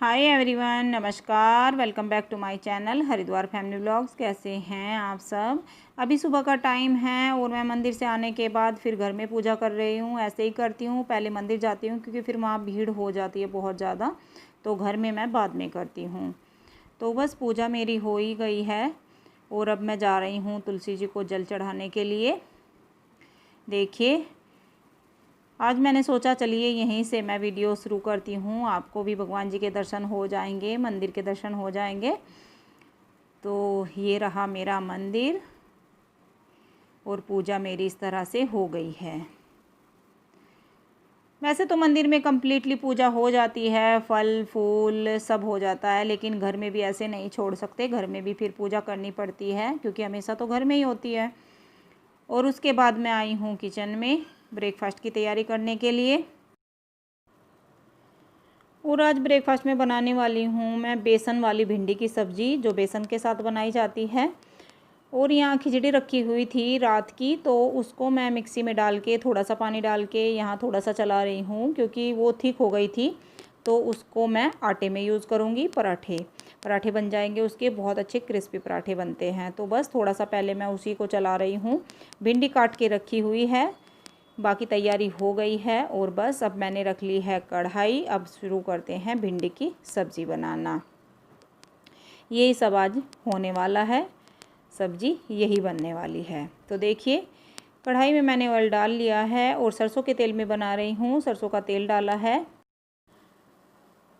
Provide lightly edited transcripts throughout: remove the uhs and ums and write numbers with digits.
हाय everyone, नमस्कार। Welcome back to my channel Haridwar family vlogs. कैसे हैं आप सब। अभी सुबह का टाइम है और मैं मंदिर से आने के बाद फिर घर में पूजा कर रही हूँ। ऐसे ही करती हूँ, पहले मंदिर जाती हूँ क्योंकि फिर वहाँ भीड़ हो जाती है बहुत ज़्यादा, तो घर में मैं बाद में करती हूँ। तो बस पूजा मेरी हो ही गई है और अब मैं जा रही हूँ तुलसी जी को जल चढ़ाने के लिए। देखिए, आज मैंने सोचा चलिए यहीं से मैं वीडियो शुरू करती हूँ, आपको भी भगवान जी के दर्शन हो जाएंगे, मंदिर के दर्शन हो जाएंगे। तो ये रहा मेरा मंदिर और पूजा मेरी इस तरह से हो गई है। वैसे तो मंदिर में कम्प्लीटली पूजा हो जाती है, फल फूल सब हो जाता है, लेकिन घर में भी ऐसे नहीं छोड़ सकते, घर में भी फिर पूजा करनी पड़ती है क्योंकि हमेशा तो घर में ही होती है। और उसके बाद मैं आई हूँ किचन में ब्रेकफास्ट की तैयारी करने के लिए। और आज ब्रेकफास्ट में बनाने वाली हूँ मैं बेसन वाली भिंडी की सब्ज़ी, जो बेसन के साथ बनाई जाती है। और यहाँ खिचड़ी रखी हुई थी रात की, तो उसको मैं मिक्सी में डाल के थोड़ा सा पानी डाल के यहाँ थोड़ा सा चला रही हूँ क्योंकि वो थिक हो गई थी। तो उसको मैं आटे में यूज़ करूँगी। पराठे बन जाएंगे उसके, बहुत अच्छे क्रिस्पी पराठे बनते हैं। तो बस थोड़ा सा पहले मैं उसी को चला रही हूँ। भिंडी काट के रखी हुई है, बाकी तैयारी हो गई है। और बस अब मैंने रख ली है कढ़ाई। अब शुरू करते हैं भिंडी की सब्ज़ी बनाना। यही सब आज होने वाला है, सब्ज़ी यही बनने वाली है। तो देखिए, कढ़ाई में मैंने ऑयल डाल लिया है और सरसों के तेल में बना रही हूँ। सरसों का तेल डाला है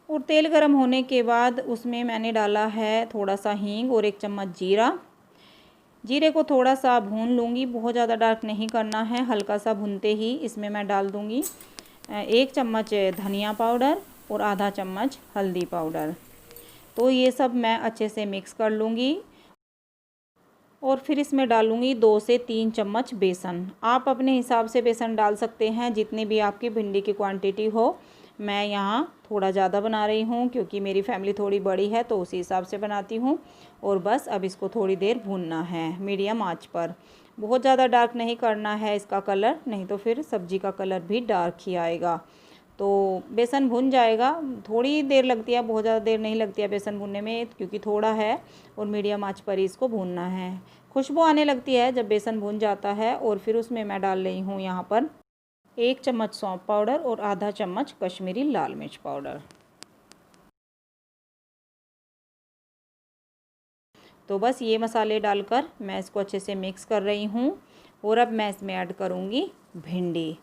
और तेल गरम होने के बाद उसमें मैंने डाला है थोड़ा सा हींग और 1 चम्मच जीरा। जीरे को थोड़ा सा भून लूँगी, बहुत ज़्यादा डार्क नहीं करना है, हल्का सा भूनते ही इसमें मैं डाल दूँगी 1 चम्मच धनिया पाउडर और आधा चम्मच हल्दी पाउडर। तो ये सब मैं अच्छे से मिक्स कर लूँगी और फिर इसमें डालूँगी 2 से 3 चम्मच बेसन। आप अपने हिसाब से बेसन डाल सकते हैं, जितनी भी आपकी भिंडी की क्वांटिटी हो। मैं यहाँ थोड़ा ज़्यादा बना रही हूँ क्योंकि मेरी फैमिली थोड़ी बड़ी है, तो उसी हिसाब से बनाती हूँ। और बस अब इसको थोड़ी देर भूनना है मीडियम आंच पर। बहुत ज़्यादा डार्क नहीं करना है इसका कलर, नहीं तो फिर सब्ज़ी का कलर भी डार्क ही आएगा। तो बेसन भुन जाएगा, थोड़ी देर लगती है, बहुत ज़्यादा देर नहीं लगती है बेसन भुनने में क्योंकि थोड़ा है और मीडियम आंच पर ही इसको भूनना है। खुशबू आने लगती है जब बेसन भुन जाता है। और फिर उसमें मैं डाल रही हूँ यहाँ पर 1 चम्मच सौंफ पाउडर और आधा चम्मच कश्मीरी लाल मिर्च पाउडर। तो बस ये मसाले डालकर मैं इसको अच्छे से मिक्स कर रही हूँ। और अब मैं इसमें ऐड करूँगी भिंडी।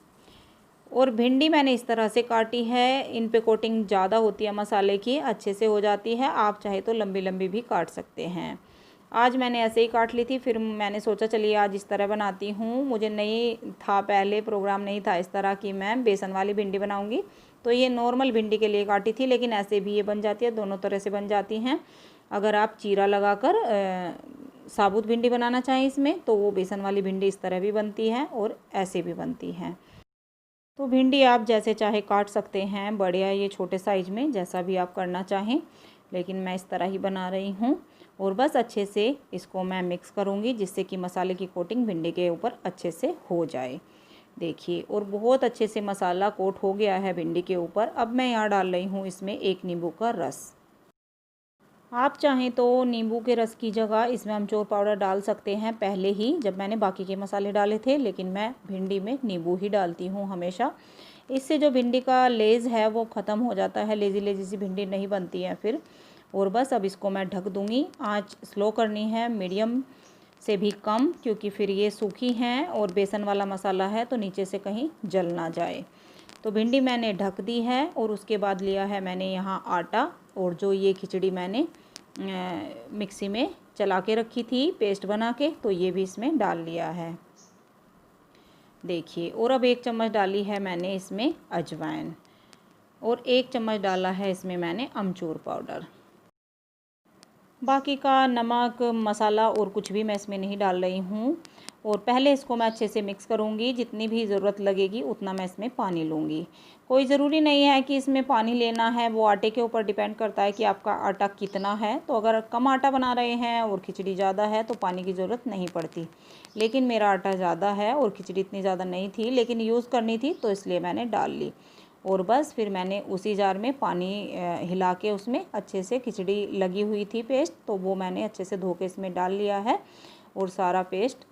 और भिंडी मैंने इस तरह से काटी है, इन पे कोटिंग ज़्यादा होती है मसाले की, अच्छे से हो जाती है। आप चाहे तो लंबी लंबी भी काट सकते हैं। आज मैंने ऐसे ही काट ली थी, फिर मैंने सोचा चलिए आज इस तरह बनाती हूँ। मुझे नहीं था, पहले प्रोग्राम नहीं था इस तरह की मैं बेसन वाली भिंडी बनाऊँगी। तो ये नॉर्मल भिंडी के लिए काटी थी, लेकिन ऐसे भी ये बन जाती है, दोनों तरह से बन जाती हैं। अगर आप चीरा लगाकर साबुत भिंडी बनाना चाहें इसमें, तो वो बेसन वाली भिंडी इस तरह भी बनती है और ऐसे भी बनती हैं। तो भिंडी आप जैसे चाहे काट सकते हैं, बड़े या ये छोटे साइज़ में, जैसा भी आप करना चाहें, लेकिन मैं इस तरह ही बना रही हूँ। और बस अच्छे से इसको मैं मिक्स करूँगी जिससे कि मसाले की कोटिंग भिंडी के ऊपर अच्छे से हो जाए। देखिए, और बहुत अच्छे से मसाला कोट हो गया है भिंडी के ऊपर। अब मैं यहाँ डाल रही हूँ इसमें 1 नींबू का रस। आप चाहें तो नींबू के रस की जगह इसमें अमचूर पाउडर डाल सकते हैं पहले ही, जब मैंने बाकी के मसाले डाले थे, लेकिन मैं भिंडी में नींबू ही डालती हूँ हमेशा। इससे जो भिंडी का लेज़ है वो ख़त्म हो जाता है, लेज़ी लेज़ी सी भिंडी नहीं बनती है फिर। और बस अब इसको मैं ढक दूँगी। आँच स्लो करनी है, मीडियम से भी कम, क्योंकि फिर ये सूखी हैं और बेसन वाला मसाला है तो नीचे से कहीं जल ना जाए। तो भिंडी मैंने ढक दी है और उसके बाद लिया है मैंने यहाँ आटा। और जो ये खिचड़ी मैंने मिक्सी में चला के रखी थी पेस्ट बना के, तो ये भी इसमें डाल लिया है। देखिए, और अब 1 चम्मच डाली है मैंने इसमें अजवाइन और 1 चम्मच डाला है इसमें मैंने अमचूर पाउडर। बाकी का नमक मसाला और कुछ भी मैं इसमें नहीं डाल रही हूँ। और पहले इसको मैं अच्छे से मिक्स करूँगी, जितनी भी ज़रूरत लगेगी उतना मैं इसमें पानी लूँगी। कोई ज़रूरी नहीं है कि इसमें पानी लेना है, वो आटे के ऊपर डिपेंड करता है कि आपका आटा कितना है। तो अगर कम आटा बना रहे हैं और खिचड़ी ज़्यादा है तो पानी की ज़रूरत नहीं पड़ती। लेकिन मेरा आटा ज़्यादा है और खिचड़ी इतनी ज़्यादा नहीं थी, लेकिन यूज़ करनी थी तो इसलिए मैंने डाल ली। और बस फिर मैंने उसी जार में पानी हिला के उसमें अच्छे से खिचड़ी लगी हुई थी पेस्ट, तो वो मैंने अच्छे से धो के इसमें डाल लिया है और सारा पेस्ट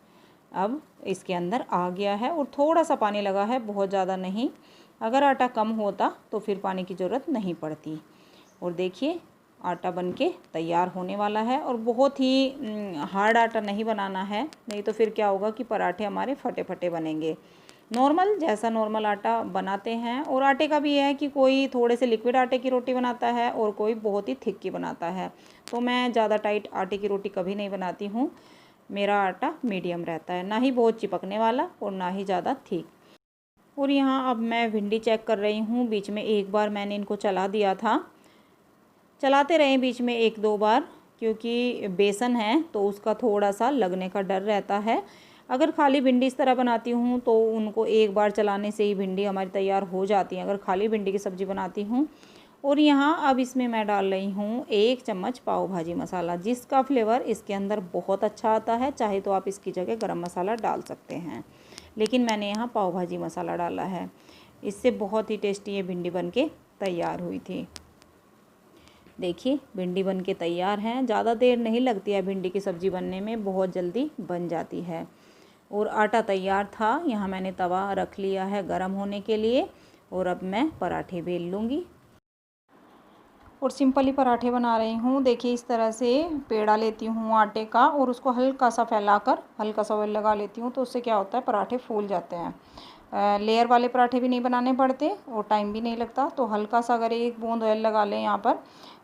अब इसके अंदर आ गया है। और थोड़ा सा पानी लगा है, बहुत ज़्यादा नहीं। अगर आटा कम होता तो फिर पानी की ज़रूरत नहीं पड़ती। और देखिए आटा बनके तैयार होने वाला है। और बहुत ही हार्ड आटा नहीं बनाना है, नहीं तो फिर क्या होगा कि पराठे हमारे फटे फटे बनेंगे। नॉर्मल जैसा नॉर्मल आटा बनाते हैं। और आटे का भी है कि कोई थोड़े से लिक्विड आटे की रोटी बनाता है और कोई बहुत ही थिक की बनाता है। तो मैं ज़्यादा टाइट आटे की रोटी कभी नहीं बनाती हूँ। मेरा आटा मीडियम रहता है, ना ही बहुत चिपकने वाला और ना ही ज़्यादा थिक। और यहाँ अब मैं भिंडी चेक कर रही हूँ। बीच में एक बार मैंने इनको चला दिया था, चलाते रहे बीच में 1-2 बार, क्योंकि बेसन है तो उसका थोड़ा सा लगने का डर रहता है। अगर खाली भिंडी इस तरह बनाती हूँ तो उनको एक बार चलाने से ही भिंडी हमारी तैयार हो जाती है, अगर खाली भिंडी की सब्ज़ी बनाती हूँ। और यहाँ अब इसमें मैं डाल रही हूँ 1 चम्मच पाव भाजी मसाला, जिसका फ्लेवर इसके अंदर बहुत अच्छा आता है। चाहे तो आप इसकी जगह गरम मसाला डाल सकते हैं, लेकिन मैंने यहाँ पाव भाजी मसाला डाला है। इससे बहुत ही टेस्टी ये भिंडी बनके तैयार हुई थी। देखिए भिंडी बनके तैयार है। ज़्यादा देर नहीं लगती है भिंडी की सब्ज़ी बनने में, बहुत जल्दी बन जाती है। और आटा तैयार था, यहाँ मैंने तवा रख लिया है गरम होने के लिए। और अब मैं पराठे बेल लूँगी और सिंपल ही पराठे बना रही हूँ। देखिए इस तरह से पेड़ा लेती हूँ आटे का और उसको हल्का सा फैलाकर हल्का सा ऑयल लगा लेती हूँ, तो उससे क्या होता है पराठे फूल जाते हैं। लेयर वाले पराठे भी नहीं बनाने पड़ते और टाइम भी नहीं लगता। तो हल्का सा अगर 1 बूंद ऑयल लगा लें यहाँ पर,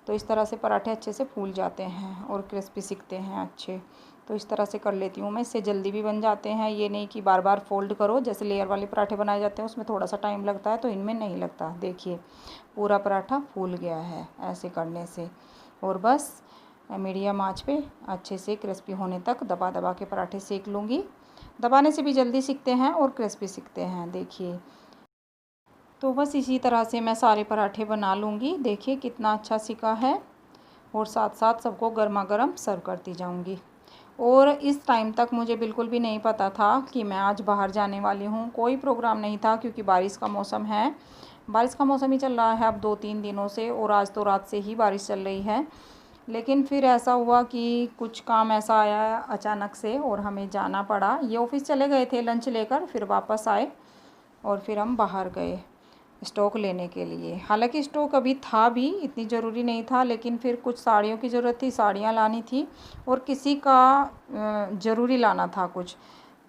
तो इस तरह से पराठे अच्छे से फूल जाते हैं और क्रिस्पी सिकते हैं अच्छे। तो इस तरह से कर लेती हूँ मैं, इससे जल्दी भी बन जाते हैं। ये नहीं कि बार बार फोल्ड करो, जैसे लेयर वाले पराठे बनाए जाते हैं उसमें थोड़ा सा टाइम लगता है, तो इनमें नहीं लगता। देखिए पूरा पराठा फूल गया है ऐसे करने से। और बस मीडियम आंच पे अच्छे से क्रिस्पी होने तक दबा दबा के पराठे सेक लूँगी। दबाने से भी जल्दी सिकते हैं और क्रिस्पी सिकते हैं। देखिए तो बस इसी तरह से मैं सारे पराठे बना लूँगी। देखिए कितना अच्छा सिका है। और साथ साथ सबको गर्मा गर्म सर्व करती जाऊँगी। और इस टाइम तक मुझे बिल्कुल भी नहीं पता था कि मैं आज बाहर जाने वाली हूँ। कोई प्रोग्राम नहीं था, क्योंकि बारिश का मौसम है। बारिश का मौसम ही चल रहा है अब 2-3 दिनों से, और आज तो रात से ही बारिश चल रही है। लेकिन फिर ऐसा हुआ कि कुछ काम ऐसा आया अचानक से और हमें जाना पड़ा। ये ऑफिस चले गए थे लंच लेकर, फिर वापस आए और फिर हम बाहर गए स्टॉक लेने के लिए। हालांकि स्टॉक अभी था भी, इतनी ज़रूरी नहीं था, लेकिन फिर कुछ साड़ियों की ज़रूरत थी, साड़ियाँ लानी थी। और किसी का ज़रूरी लाना था कुछ,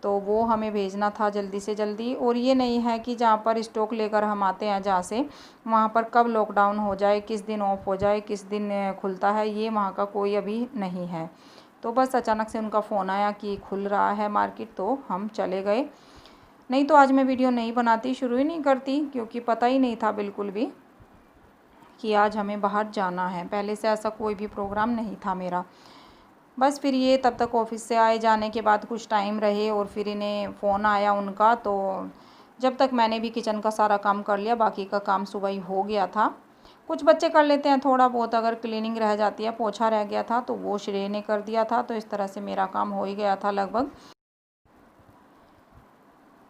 तो वो हमें भेजना था जल्दी से जल्दी। और ये नहीं है कि जहाँ पर स्टॉक लेकर हम आते हैं जहाँ से, वहाँ पर कब लॉकडाउन हो जाए, किस दिन ऑफ हो जाए, किस दिन खुलता है, ये वहाँ का कोई अभी नहीं है। तो बस अचानक से उनका फ़ोन आया कि खुल रहा है मार्केट, तो हम चले गए। नहीं तो आज मैं वीडियो नहीं बनाती, शुरू ही नहीं करती, क्योंकि पता ही नहीं था बिल्कुल भी कि आज हमें बाहर जाना है। पहले से ऐसा कोई भी प्रोग्राम नहीं था मेरा। बस फिर ये तब तक ऑफिस से आए जाने के बाद कुछ टाइम रहे और फिर इन्हें फ़ोन आया उनका। तो जब तक मैंने भी किचन का सारा काम कर लिया, बाकी का काम सुबह ही हो गया था। कुछ बच्चे कर लेते हैं थोड़ा बहुत, अगर क्लीनिंग रह जाती है, पोछा रह गया था तो वो श्रेय ने कर दिया था। तो इस तरह से मेरा काम हो ही गया था लगभग।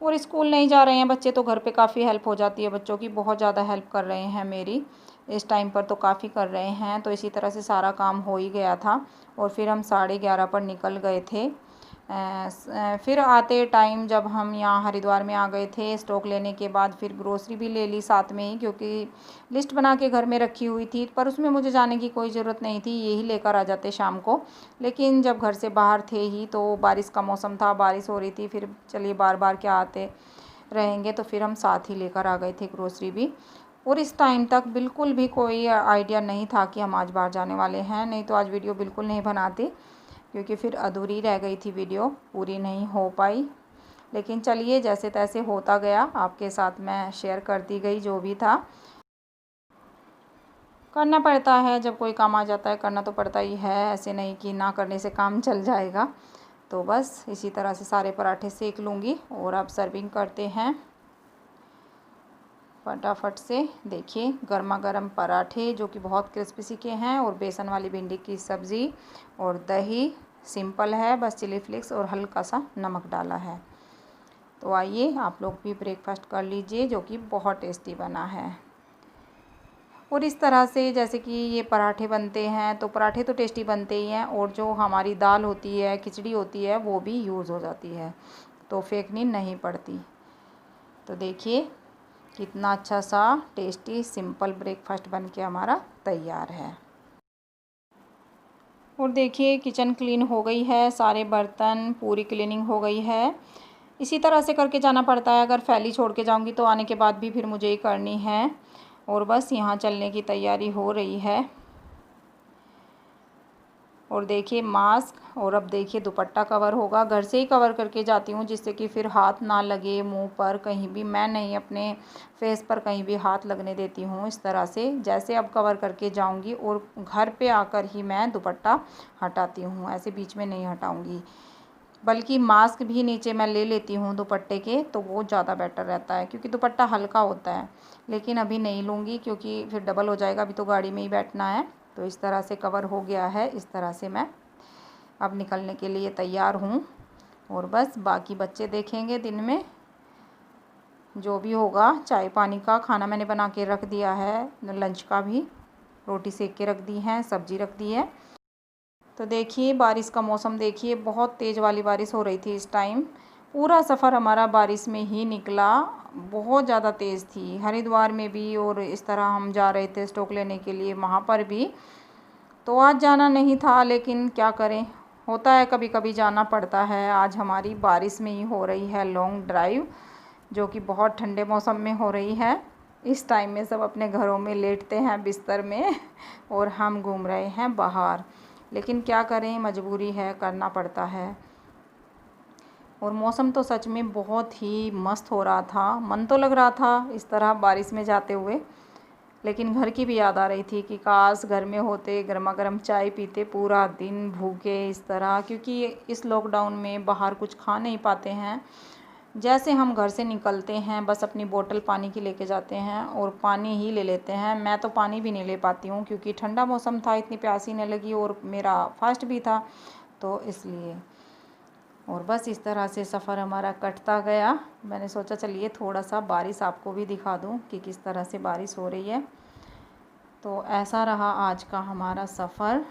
और स्कूल नहीं जा रहे हैं बच्चे तो घर पे काफ़ी हेल्प हो जाती है बच्चों की, बहुत ज़्यादा हेल्प कर रहे हैं मेरी इस टाइम पर, तो काफ़ी कर रहे हैं। तो इसी तरह से सारा काम हो ही गया था और फिर हम 11:30 पर निकल गए थे। फिर आते टाइम जब हम यहाँ हरिद्वार में आ गए थे स्टॉक लेने के बाद, फिर ग्रोसरी भी ले ली साथ में ही, क्योंकि लिस्ट बना के घर में रखी हुई थी। पर उसमें मुझे जाने की कोई ज़रूरत नहीं थी, यही लेकर आ जाते शाम को। लेकिन जब घर से बाहर थे ही तो बारिश का मौसम था, बारिश हो रही थी, फिर चलिए बार बार क्या आते रहेंगे, तो फिर हम साथ ही लेकर आ गए थे ग्रोसरी भी। और इस टाइम तक बिल्कुल भी कोई आइडिया नहीं था कि हम आज बाहर जाने वाले हैं, नहीं तो आज वीडियो बिल्कुल नहीं बनाती, क्योंकि फिर अधूरी रह गई थी, वीडियो पूरी नहीं हो पाई। लेकिन चलिए जैसे तैसे होता गया, आपके साथ मैं शेयर करती गई जो भी था। करना पड़ता है, जब कोई काम आ जाता है करना तो पड़ता ही है, ऐसे नहीं कि ना करने से काम चल जाएगा। तो बस इसी तरह से सारे पराठे सेक लूँगी और अब सर्विंग करते हैं फटाफट से। देखिए गर्मा गर्म पराठे जो कि बहुत क्रिस्पी सिके हैं, और बेसन वाली भिंडी की सब्ज़ी और दही। सिंपल है, बस चिली फ्लेक्स और हल्का सा नमक डाला है। तो आइए आप लोग भी ब्रेकफास्ट कर लीजिए, जो कि बहुत टेस्टी बना है। और इस तरह से जैसे कि ये पराठे बनते हैं, तो पराठे तो टेस्टी बनते ही हैं, और जो हमारी दाल होती है, खिचड़ी होती है, वो भी यूज़ हो जाती है, तो फेंकनी नहीं पड़ती। तो देखिए कितना अच्छा सा टेस्टी सिंपल ब्रेकफास्ट बन के हमारा तैयार है। और देखिए किचन क्लीन हो गई है, सारे बर्तन पूरी क्लीनिंग हो गई है। इसी तरह से करके जाना पड़ता है, अगर फैली छोड़ के जाऊंगी तो आने के बाद भी फिर मुझे ही करनी है। और बस यहाँ चलने की तैयारी हो रही है। और देखिए मास्क, और अब देखिए दुपट्टा कवर होगा। घर से ही कवर करके जाती हूँ, जिससे कि फिर हाथ ना लगे मुंह पर, कहीं भी मैं नहीं अपने फेस पर कहीं भी हाथ लगने देती हूँ। इस तरह से जैसे अब कवर करके जाऊँगी, और घर पे आकर ही मैं दुपट्टा हटाती हूँ, ऐसे बीच में नहीं हटाऊँगी। बल्कि मास्क भी नीचे मैं ले लेती हूँ दुपट्टे के, तो वो ज़्यादा बेटर रहता है, क्योंकि दुपट्टा हल्का होता है। लेकिन अभी नहीं लूँगी, क्योंकि फिर डबल हो जाएगा, अभी तो गाड़ी में ही बैठना है। तो इस तरह से कवर हो गया है, इस तरह से मैं अब निकलने के लिए तैयार हूँ। और बस बाकी बच्चे देखेंगे दिन में जो भी होगा। चाय पानी का खाना मैंने बना के रख दिया है, लंच का भी रोटी सेक के रख दी है, सब्जी रख दी है। तो देखिए बारिश का मौसम, देखिए बहुत तेज़ वाली बारिश हो रही थी इस टाइम। पूरा सफ़र हमारा बारिश में ही निकला, बहुत ज़्यादा तेज़ थी। हरिद्वार में भी, और इस तरह हम जा रहे थे स्टॉक लेने के लिए, वहाँ पर भी। तो आज जाना नहीं था, लेकिन क्या करें, होता है कभी कभी जाना पड़ता है। आज हमारी बारिश में ही हो रही है लॉन्ग ड्राइव, जो कि बहुत ठंडे मौसम में हो रही है। इस टाइम में सब अपने घरों में लेटते हैं बिस्तर में, और हम घूम रहे हैं बाहर। लेकिन क्या करें, मजबूरी है, करना पड़ता है। और मौसम तो सच में बहुत ही मस्त हो रहा था, मन तो लग रहा था इस तरह बारिश में जाते हुए। लेकिन घर की भी याद आ रही थी कि काश घर में होते, गर्मा गर्म चाय पीते, पूरा दिन भूखे इस तरह, क्योंकि इस लॉकडाउन में बाहर कुछ खा नहीं पाते हैं। जैसे हम घर से निकलते हैं, बस अपनी बोतल पानी की लेके जाते हैं, और पानी ही ले लेते हैं। मैं तो पानी भी नहीं ले पाती हूँ, क्योंकि ठंडा मौसम था, इतनी प्यासी नहीं लगी, और मेरा फास्ट भी था, तो इसलिए। और बस इस तरह से सफ़र हमारा कटता गया। मैंने सोचा चलिए थोड़ा सा बारिश आपको भी दिखा दूँ कि किस तरह से बारिश हो रही है। तो ऐसा रहा आज का हमारा सफ़र।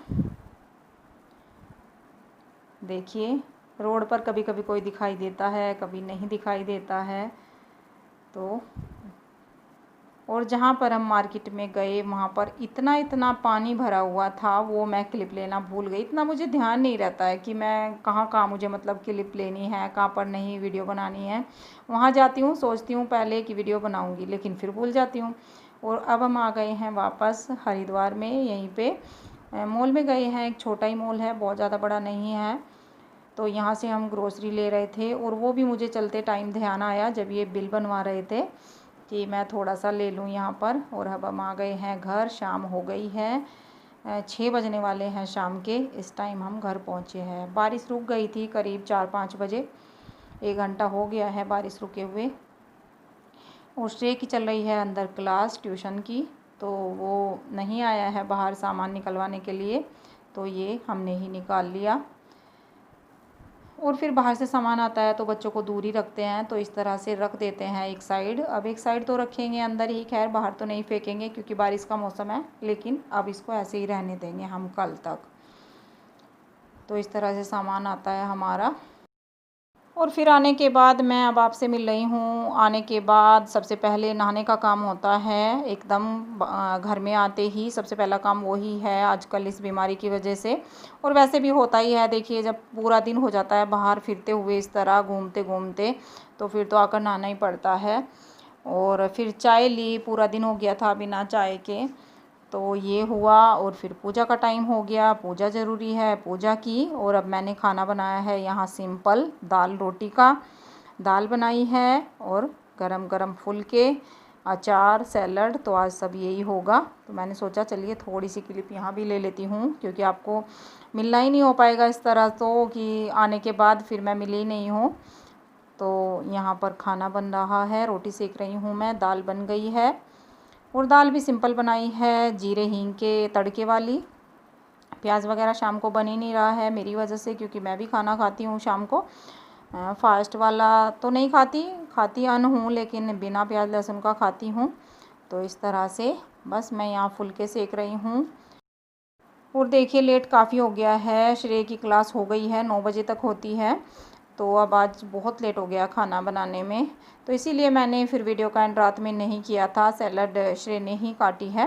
देखिए रोड पर कभी कभी कोई दिखाई देता है, कभी नहीं दिखाई देता है। तो और जहाँ पर हम मार्केट में गए, वहाँ पर इतना इतना पानी भरा हुआ था, वो मैं क्लिप लेना भूल गई। इतना मुझे ध्यान नहीं रहता है कि मैं कहाँ कहाँ मुझे मतलब क्लिप लेनी है, कहाँ पर नहीं वीडियो बनानी है। वहाँ जाती हूँ, सोचती हूँ पहले कि वीडियो बनाऊँगी, लेकिन फिर भूल जाती हूँ। और अब हम आ गए हैं वापस हरिद्वार में, यहीं पे मॉल में गए हैं। एक छोटा ही मॉल है, बहुत ज़्यादा बड़ा नहीं है। तो यहाँ से हम ग्रोसरी ले रहे थे, और वो भी मुझे चलते टाइम ध्यान आया जब ये बिल बनवा रहे थे कि मैं थोड़ा सा ले लूँ यहाँ पर। और अब हम आ गए हैं घर, शाम हो गई है, 6 बजने वाले हैं शाम के। इस टाइम हम घर पहुँचे हैं। बारिश रुक गई थी करीब 4-5 बजे, 1 घंटा हो गया है बारिश रुके हुए। और श्रेय की चल रही है अंदर क्लास ट्यूशन की, तो वो नहीं आया है बाहर सामान निकलवाने के लिए, तो ये हमने ही निकाल लिया। और फिर बाहर से सामान आता है तो बच्चों को दूर ही रखते हैं, तो इस तरह से रख देते हैं एक साइड। अब एक साइड तो रखेंगे अंदर ही, खैर बाहर तो नहीं फेंकेंगे क्योंकि बारिश का मौसम है, लेकिन अब इसको ऐसे ही रहने देंगे हम कल तक। तो इस तरह से सामान आता है हमारा। और फिर आने के बाद मैं अब आपसे मिल रही हूँ। आने के बाद सबसे पहले नहाने का काम होता है एकदम, घर में आते ही सबसे पहला काम वही है आजकल इस बीमारी की वजह से। और वैसे भी होता ही है, देखिए जब पूरा दिन हो जाता है बाहर फिरते हुए, इस तरह घूमते घूमते, तो फिर तो आकर नहाना ही पड़ता है। और फिर चाय ली, पूरा दिन हो गया था बिना चाय के, तो ये हुआ। और फिर पूजा का टाइम हो गया, पूजा ज़रूरी है, पूजा की। और अब मैंने खाना बनाया है यहाँ सिंपल दाल रोटी का, दाल बनाई है, और गरम गरम फुलके, अचार, सैलड, तो आज सब यही होगा। तो मैंने सोचा चलिए थोड़ी सी क्लिप यहाँ भी ले लेती हूँ, क्योंकि आपको मिलना ही नहीं हो पाएगा इस तरह, तो कि आने के बाद फिर मैं मिली नहीं हूँ। तो यहाँ पर खाना बन रहा है, रोटी सेक रही हूँ मैं, दाल बन गई है। और दाल भी सिंपल बनाई है, जीरे हींग के तड़के वाली। प्याज वगैरह शाम को बन ही नहीं रहा है मेरी वजह से, क्योंकि मैं भी खाना खाती हूँ शाम को। फास्ट वाला तो नहीं खाती अन हूँ, लेकिन बिना प्याज लहसुन का खाती हूँ। तो इस तरह से बस मैं यहाँ फुलके सेक रही हूँ। और देखिए लेट काफ़ी हो गया है, श्रेय की क्लास हो गई है, 9 बजे तक होती है। तो अब आज बहुत लेट हो गया खाना बनाने में, तो इसीलिए मैंने फिर वीडियो का एंड रात में नहीं किया था। सैलड श्रेय ने ही काटी है,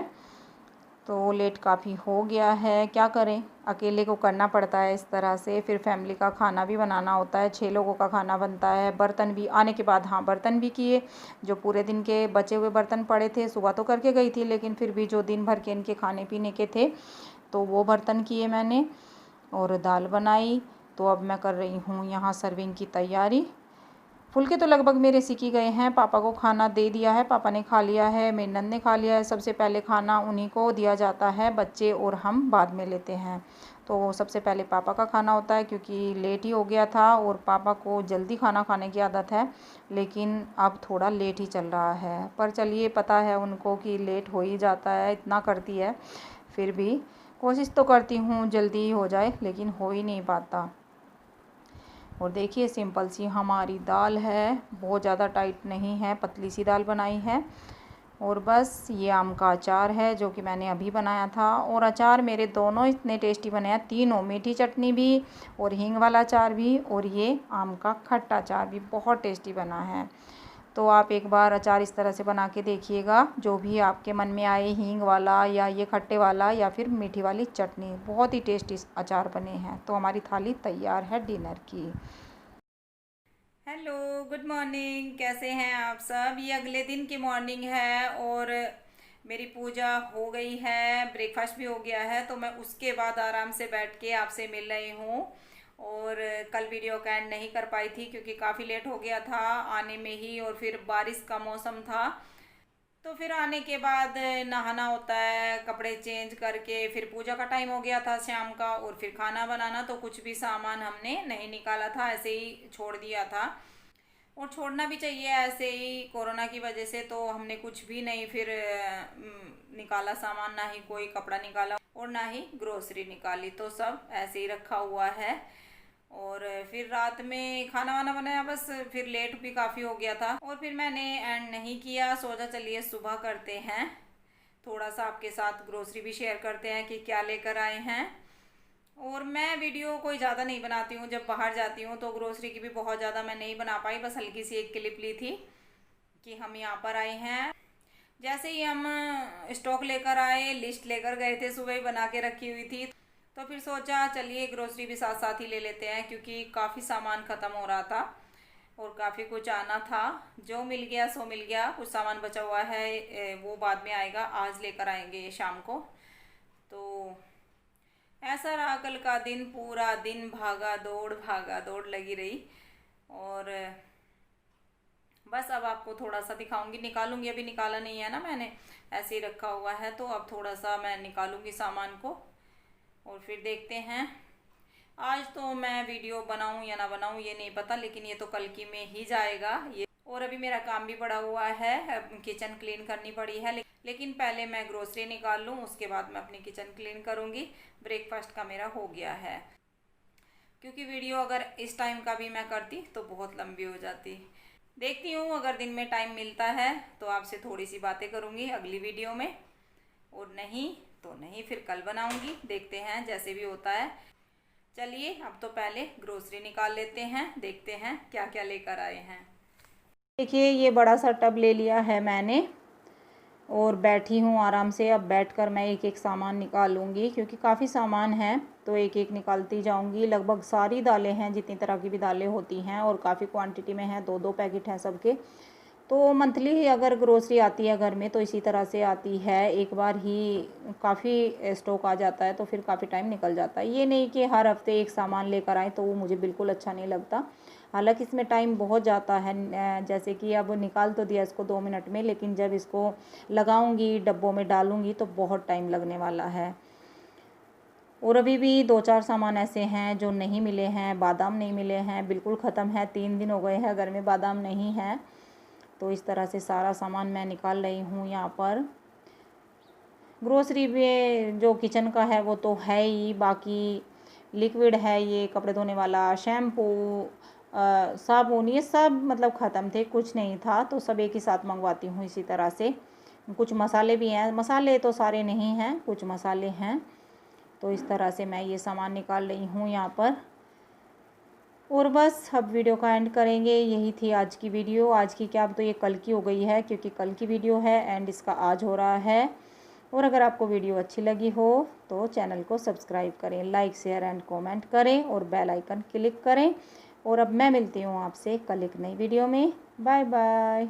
तो लेट काफ़ी हो गया है। क्या करें, अकेले को करना पड़ता है इस तरह से। फिर फैमिली का खाना भी बनाना होता है, 6 लोगों का खाना बनता है। बर्तन भी आने के बाद, हाँ बर्तन भी किए, जो पूरे दिन के बचे हुए बर्तन पड़े थे। सुबह तो करके गई थी, लेकिन फिर भी जो दिन भर के इनके खाने पीने के थे तो वो बर्तन किए मैंने। और दाल बनाई। तो अब मैं कर रही हूँ यहाँ सर्विंग की तैयारी। फुलके तो लगभग मेरे सिक गए हैं। पापा को खाना दे दिया है, पापा ने खा लिया है, मेरी नंद ने खा लिया है। सबसे पहले खाना उन्हीं को दिया जाता है, बच्चे और हम बाद में लेते हैं। तो सबसे पहले पापा का खाना होता है, क्योंकि लेट ही हो गया था और पापा को जल्दी खाना खाने की आदत है, लेकिन अब थोड़ा लेट ही चल रहा है। पर चलिए, पता है उनको कि लेट हो ही जाता है, इतना करती है। फिर भी कोशिश तो करती हूँ जल्दी ही हो जाए, लेकिन हो ही नहीं पाता। और देखिए सिंपल सी हमारी दाल है, बहुत ज़्यादा टाइट नहीं है, पतली सी दाल बनाई है। और बस ये आम का अचार है, जो कि मैंने अभी बनाया था। और अचार मेरे दोनों इतने टेस्टी बने हैं, तीनों, मीठी चटनी भी और हींग वाला अचार भी, और ये आम का खट्टा अचार भी बहुत टेस्टी बना है। तो आप एक बार अचार इस तरह से बना के देखिएगा, जो भी आपके मन में आए, हींग वाला या ये खट्टे वाला या फिर मीठी वाली चटनी, बहुत ही टेस्टी अचार बने हैं। तो हमारी थाली तैयार है डिनर की। हेलो, गुड मॉर्निंग, कैसे हैं आप सब। ये अगले दिन की मॉर्निंग है और मेरी पूजा हो गई है, ब्रेकफास्ट भी हो गया है। तो मैं उसके बाद आराम से बैठ के आपसे मिल रही हूँ। और कल वीडियो का एंड नहीं कर पाई थी, क्योंकि काफ़ी लेट हो गया था आने में ही, और फिर बारिश का मौसम था। तो फिर आने के बाद नहाना होता है, कपड़े चेंज करके फिर पूजा का टाइम हो गया था शाम का, और फिर खाना बनाना। तो कुछ भी सामान हमने नहीं निकाला था, ऐसे ही छोड़ दिया था। और छोड़ना भी चाहिए ऐसे ही, कोरोना की वजह से। तो हमने कुछ भी नहीं फिर निकाला सामान, ना ही कोई कपड़ा निकाला और ना ही ग्रोसरी निकाली। तो सब ऐसे ही रखा हुआ है। और फिर रात में खाना वाना बनाया, बस फिर लेट भी काफ़ी हो गया था, और फिर मैंने एंड नहीं किया। सोचा चलिए सुबह करते हैं, थोड़ा सा आपके साथ ग्रोसरी भी शेयर करते हैं कि क्या लेकर आए हैं। और मैं वीडियो कोई ज़्यादा नहीं बनाती हूँ, जब बाहर जाती हूँ तो ग्रोसरी की भी बहुत ज़्यादा मैं नहीं बना पाई, बस हल्की सी एक क्लिप ली थी कि हम यहाँ पर आए हैं। जैसे ही हम स्टॉक लेकर आए, लिस्ट लेकर गए थे, सुबह ही बना के रखी हुई थी। तो फिर सोचा चलिए ग्रोसरी भी साथ साथ ही ले लेते हैं, क्योंकि काफ़ी सामान ख़त्म हो रहा था और काफ़ी कुछ आना था। जो मिल गया सो मिल गया, कुछ सामान बचा हुआ है वो बाद में आएगा, आज लेकर आएंगे शाम को। तो ऐसा रहा कल का दिन, पूरा दिन भागा दौड़ लगी रही। और बस अब आपको थोड़ा सा दिखाऊंगी, निकालूंगी, अभी निकाला नहीं है ना मैंने, ऐसे ही रखा हुआ है। तो अब थोड़ा सा मैं निकालूंगी सामान को और फिर देखते हैं। आज तो मैं वीडियो बनाऊं या ना बनाऊं ये नहीं पता, लेकिन ये तो कल की में ही जाएगा ये। और अभी मेरा काम भी पड़ा हुआ है, किचन क्लीन करनी पड़ी है, लेकिन पहले मैं ग्रोसरी निकाल लूँ, उसके बाद मैं अपनी किचन क्लीन करूँगी। ब्रेकफास्ट का मेरा हो गया है, क्योंकि वीडियो अगर इस टाइम का भी मैं करती तो बहुत लंबी हो जाती। देखती हूँ अगर दिन में टाइम मिलता है तो आपसे थोड़ी सी बातें करूँगी अगली वीडियो में, और नहीं तो नहीं, फिर कल बनाऊँगी, देखते हैं जैसे भी होता है। चलिए अब तो पहले ग्रोसरी निकाल लेते हैं, देखते हैं क्या क्या लेकर आए हैं। देखिए ये बड़ा सा टब ले लिया है मैंने, और बैठी हूँ आराम से। अब बैठकर मैं एक एक सामान निकालूंगी, क्योंकि काफ़ी सामान है तो एक एक निकालती जाऊंगी। लगभग सारी दालें हैं, जितनी तरह की भी दालें होती हैं, और काफ़ी क्वांटिटी में है, 2-2 पैकेट हैं सबके। तो मंथली अगर ग्रोसरी आती है घर में तो इसी तरह से आती है, एक बार ही काफ़ी स्टॉक आ जाता है, तो फिर काफ़ी टाइम निकल जाता है। ये नहीं कि हर हफ्ते एक सामान लेकर आएँ, तो वो मुझे बिल्कुल अच्छा नहीं लगता। हालांकि इसमें टाइम बहुत जाता है, जैसे कि अब निकाल तो दिया इसको 2 मिनट में, लेकिन जब इसको लगाऊंगी, डब्बों में डालूंगी, तो बहुत टाइम लगने वाला है। और अभी भी 2-4 सामान ऐसे हैं जो नहीं मिले हैं। बादाम नहीं मिले हैं, बिल्कुल ख़त्म है, 3 दिन हो गए हैं घर में बादाम नहीं है। तो इस तरह से सारा सामान मैं निकाल रही हूँ यहाँ पर। ग्रोसरी में जो किचन का है वो तो है ही, बाकी लिक्विड है, ये कपड़े धोने वाला शैम्पू साबुन, ये सब मतलब ख़त्म थे, कुछ नहीं था, तो सब एक ही साथ मंगवाती हूँ इसी तरह से। कुछ मसाले भी हैं, मसाले तो सारे नहीं हैं, कुछ मसाले हैं। तो इस तरह से मैं ये सामान निकाल रही हूँ यहाँ पर। और बस अब वीडियो का एंड करेंगे। यही थी आज की वीडियो। आज की क्या, अब तो ये कल की हो गई है क्योंकि कल की वीडियो है, एंड इसका आज हो रहा है। और अगर आपको वीडियो अच्छी लगी हो तो चैनल को सब्सक्राइब करें, लाइक शेयर एंड कमेंट करें और बेल आइकन क्लिक करें। और अब मैं मिलती हूँ आपसे कल एक नई वीडियो में। Bye bye.